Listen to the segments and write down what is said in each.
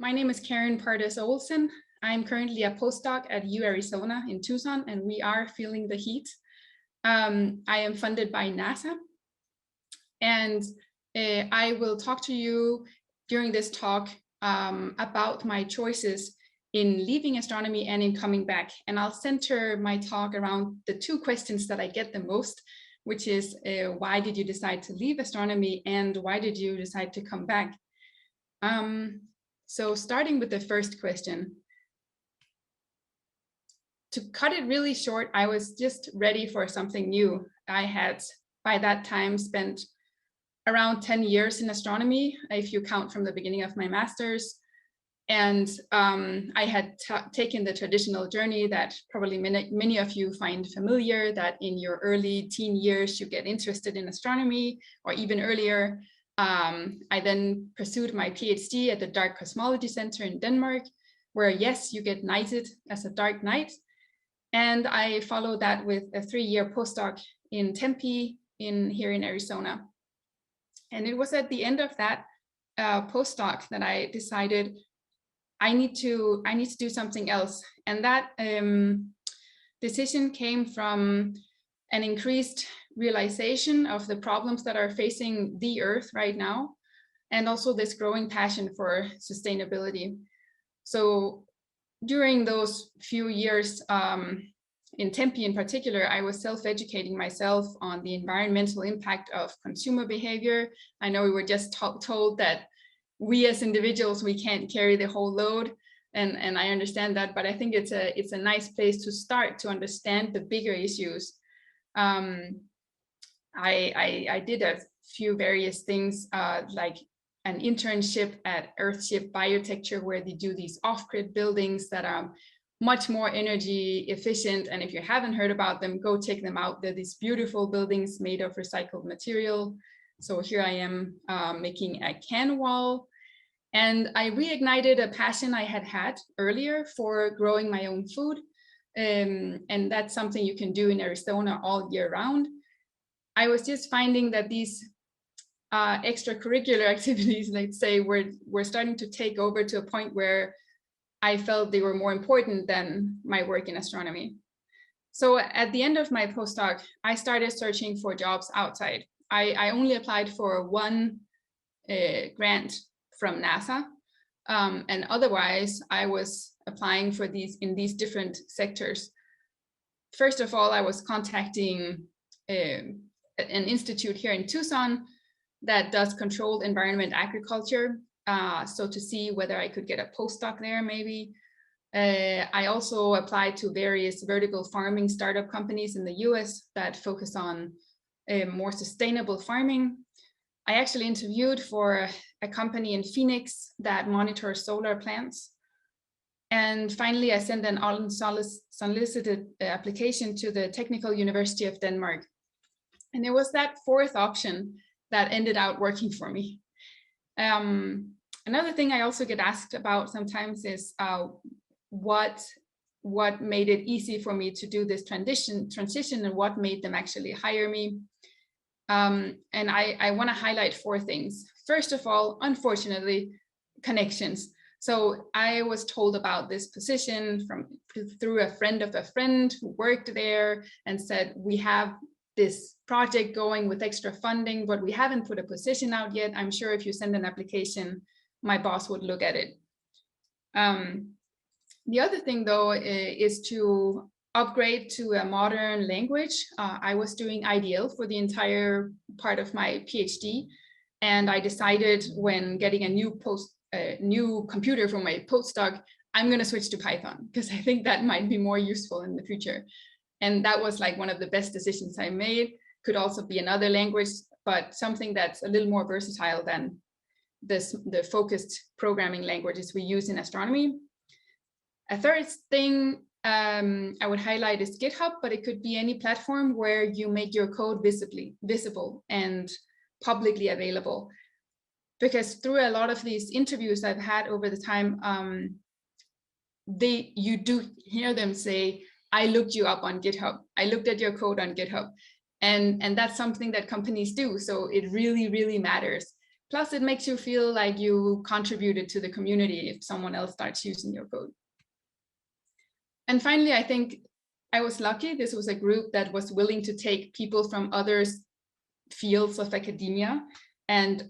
My name is Karen Pardes Olsen. I'm currently a postdoc at U Arizona in Tucson, and we are feeling the heat. I am funded by NASA, and I will talk to you during this talk about my choices in leaving astronomy and in coming back. And I'll center my talk around the two questions that I get the most, which is why did you decide to leave astronomy and why did you decide to come back? So starting with the first question, to cut it really short, I was just ready for something new. I had by that time spent around 10 years in astronomy, if you count from the beginning of my master's. And I had taken the traditional journey that probably many of you find familiar, that in your early teen years, you get interested in astronomy or even earlier. I then pursued my PhD at the Dark Cosmology Center in Denmark, where yes, you get knighted as a dark knight. And I followed that with a 3-year postdoc in Tempe here in Arizona. And it was at the end of that postdoc that I decided I need to do something else. And that decision came from an increased realization of the problems that are facing the Earth right now, and also this growing passion for sustainability. So during those few years in Tempe in particular, I was self-educating myself on the environmental impact of consumer behavior. I know we were just told that we as individuals, we can't carry the whole load. And I understand that, but I think it's a nice place to start to understand the bigger issues. I did a few various things like an internship at Earthship Biotecture, where they do these off-grid buildings that are much more energy efficient. And if you haven't heard about them, go check them out. They're these beautiful buildings made of recycled material. So here I am making a can wall. And I reignited a passion I had earlier for growing my own food. And that's something you can do in Arizona all year round. I was just finding that these extracurricular activities, let's say, were starting to take over to a point where I felt they were more important than my work in astronomy. So at the end of my postdoc, I started searching for jobs outside. I only applied for one grant from NASA, and otherwise I was applying for these in these different sectors. First of all, I was contacting an institute here in Tucson that does controlled environment agriculture, so to see whether I could get a postdoc there maybe. I also applied to various vertical farming startup companies in the US that focus on more sustainable farming. I actually interviewed for a company in Phoenix that monitors solar plants. And finally, I sent an unsolicited application to the Technical University of Denmark. And it was that fourth option that ended out working for me. Another thing I also get asked about sometimes is what made it easy for me to do this transition and what made them actually hire me. And I want to highlight 4 things. First of all, unfortunately, connections. So I was told about this position through a friend of a friend who worked there and said, we have this project going with extra funding, but we haven't put a position out yet. I'm sure if you send an application, my boss would look at it. The other thing, though, is to upgrade to a modern language. I was doing IDL for the entire part of my PhD, and I decided when getting a new computer for my postdoc, I'm going to switch to Python because I think that might be more useful in the future. And that was like one of the best decisions I made. Could also be another language, but something that's a little more versatile than the focused programming languages we use in astronomy. A third thing I would highlight is GitHub, but it could be any platform where you make your code visible and publicly available. Because through a lot of these interviews I've had over the time, you do hear them say, I looked you up on GitHub. I looked at your code on GitHub. And that's something that companies do. So it really, really matters Plus, it makes you feel like you contributed to the community if someone else starts using your code. And finally, I think I was lucky. This was a group that was willing to take people from other fields of academia, and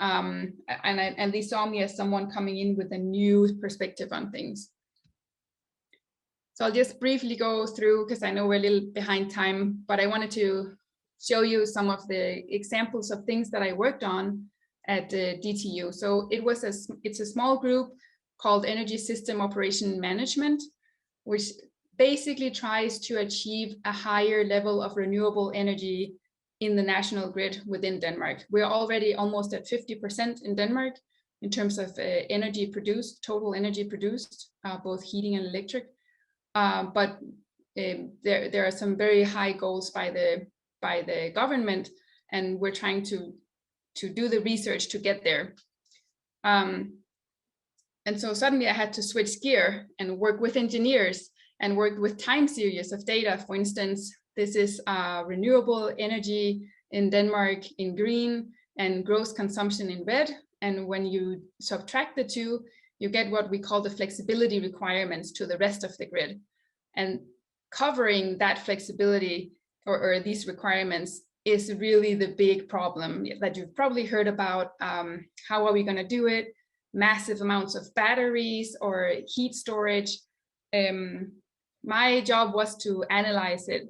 they saw me as someone coming in with a new perspective on things. So I'll just briefly go through, because I know we're a little behind time, but I wanted to show you some of the examples of things that I worked on at DTU. So it's a small group called Energy System Operation Management, which basically tries to achieve a higher level of renewable energy in the national grid within Denmark. We're already almost at 50% in Denmark in terms of energy produced, total energy produced, both heating and electric. But there are some very high goals by the government, and we're trying to do the research to get there. And so suddenly I had to switch gear and work with engineers and work with time series of data. For instance, this is renewable energy in Denmark in green and gross consumption in red. And when you subtract the two, you get what we call the flexibility requirements to the rest of the grid. And covering that flexibility or these requirements is really the big problem that you've probably heard about. How are we going to do it? Massive amounts of batteries or heat storage. My job was to analyze it.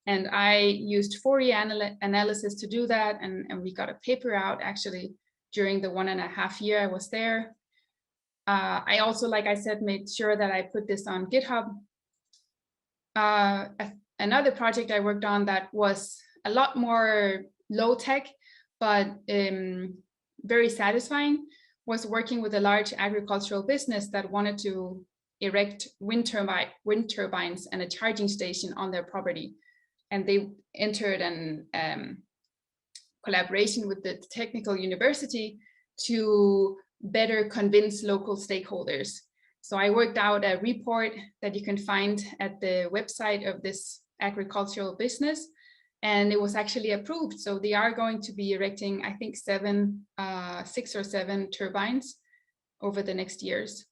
And I used Fourier analysis to do that. And we got a paper out actually during the 1.5 years I was there. I also, like I said, made sure that I put this on GitHub. Another project I worked on that was a lot more low tech, but very satisfying, was working with a large agricultural business that wanted to erect wind turbines and a charging station on their property. And they entered an collaboration with the technical university to better convince local stakeholders. So I worked out a report that you can find at the website of this agricultural business, and it was actually approved. So they are going to be erecting, I think, 6 or 7 turbines over the next years.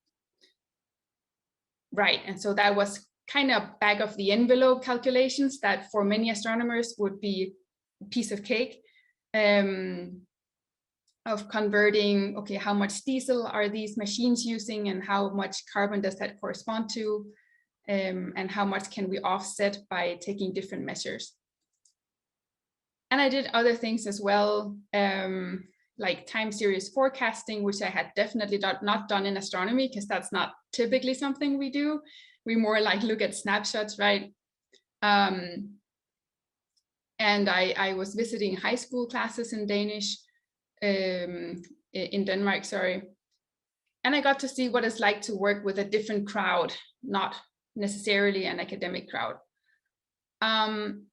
Right, and so that was kind of back of the envelope calculations that for many astronomers would be a piece of cake. Of converting, okay, how much diesel are these machines using and how much carbon does that correspond to, and how much can we offset by taking different measures. And I did other things as well, like time series forecasting, which I had definitely not done in astronomy, because that's not typically something we do. We more like look at snapshots, right? And I was visiting high school classes in Danish, in Denmark, sorry. And I got to see what it's like to work with a different crowd, not necessarily an academic crowd. And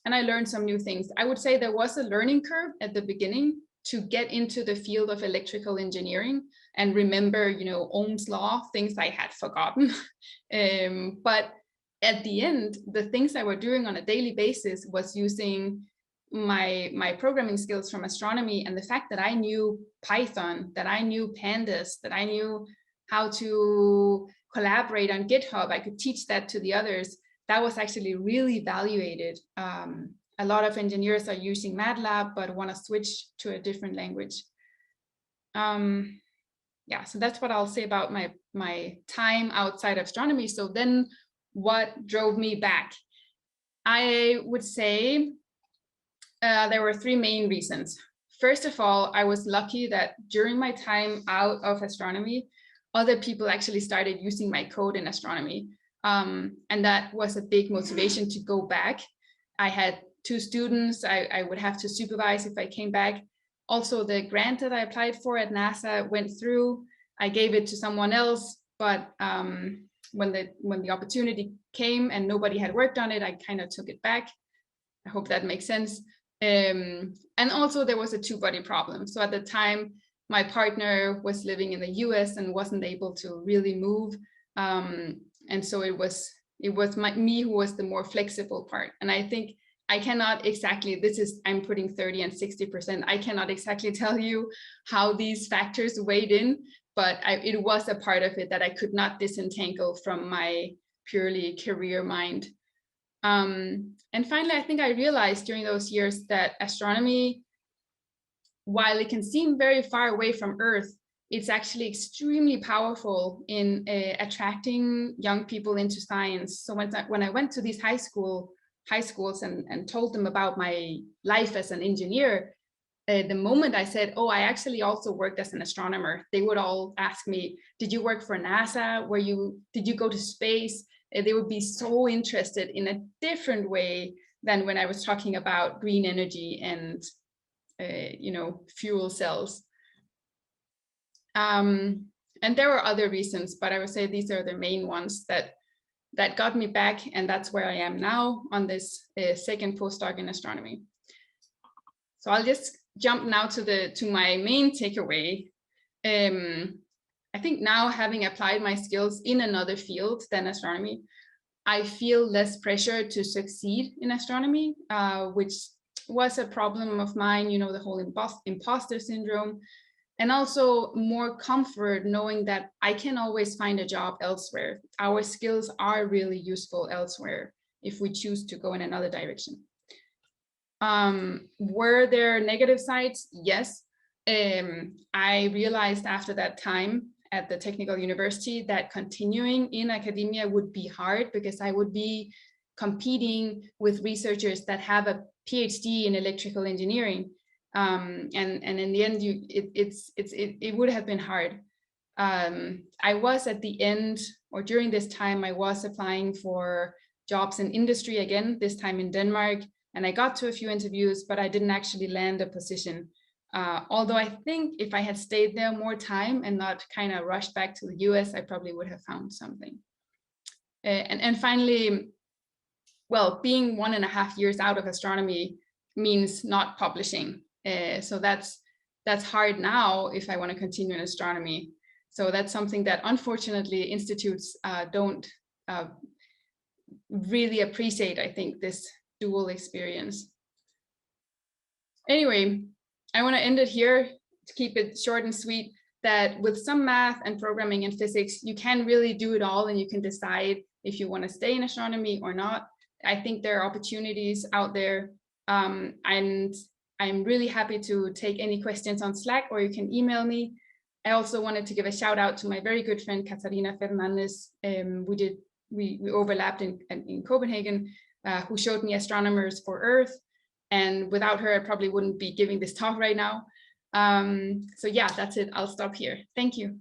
I learned some new things. I would say there was a learning curve at the beginning to get into the field of electrical engineering and remember, you know, Ohm's law, things I had forgotten. But at the end, the things I were doing on a daily basis was using my programming skills from astronomy, and the fact that I knew Python, that I knew pandas, that I knew how to collaborate on GitHub, I could teach that to the others. That was actually really valued. A lot of engineers are using MATLAB, but want to switch to a different language. Yeah, so that's what I'll say about my time outside of astronomy. So then what drove me back? I would say there were 3 main reasons. First of all, I was lucky that during my time out of astronomy, other people actually started using my code in astronomy. And that was a big motivation to go back. I had 2 students I would have to supervise if I came back. Also, the grant that I applied for at NASA went through. I gave it to someone else, but when the opportunity came and nobody had worked on it, I kind of took it back. I hope that makes sense. And also there was a 2-body problem. So at the time, my partner was living in the US and wasn't able to really move. And so it was me who was the more flexible part. And I think I cannot exactly, I'm putting 30 and 60%. I cannot exactly tell you how these factors weighed in, but it was a part of it that I could not disentangle from my purely career mind. And finally, I think I realized during those years that astronomy, while it can seem very far away from Earth, it's actually extremely powerful in attracting young people into science. So when I went to these high schools and told them about my life as an engineer, the moment I said, oh, I actually also worked as an astronomer, they would all ask me, did you work for NASA? Did you go to space? They would be so interested in a different way than when I was talking about green energy and fuel cells. And there were other reasons, but I would say these are the main ones that got me back, and that's where I am now on this second postdoc in astronomy. So I'll just jump now to my main takeaway. I think now, having applied my skills in another field than astronomy, I feel less pressure to succeed in astronomy, which was a problem of mine, the whole imposter syndrome, and also more comfort knowing that I can always find a job elsewhere. Our skills are really useful elsewhere if we choose to go in another direction. Were there negative sides? Yes. I realized after that time at the technical university that continuing in academia would be hard, because I would be competing with researchers that have a PhD in electrical engineering. And in the end, it would have been hard. I was at the end, or during this time, I was applying for jobs in industry again, this time in Denmark, and I got to a few interviews, but I didn't actually land a position. Although I think if I had stayed there more time and not kind of rushed back to the US, I probably would have found something. And finally, well, being 1.5 years out of astronomy means not publishing. So that's hard now if I want to continue in astronomy. So that's something that unfortunately institutes don't really appreciate, I think, this dual experience. Anyway, I want to end it here to keep it short and sweet, that with some math and programming and physics, you can really do it all, and you can decide if you want to stay in astronomy or not. I think there are opportunities out there, and I'm really happy to take any questions on Slack, or you can email me. I also wanted to give a shout out to my very good friend Katarina Fernandez. We overlapped in Copenhagen, who showed me Astronomers for Earth. And without her, I probably wouldn't be giving this talk right now. So yeah, that's it. I'll stop here. Thank you.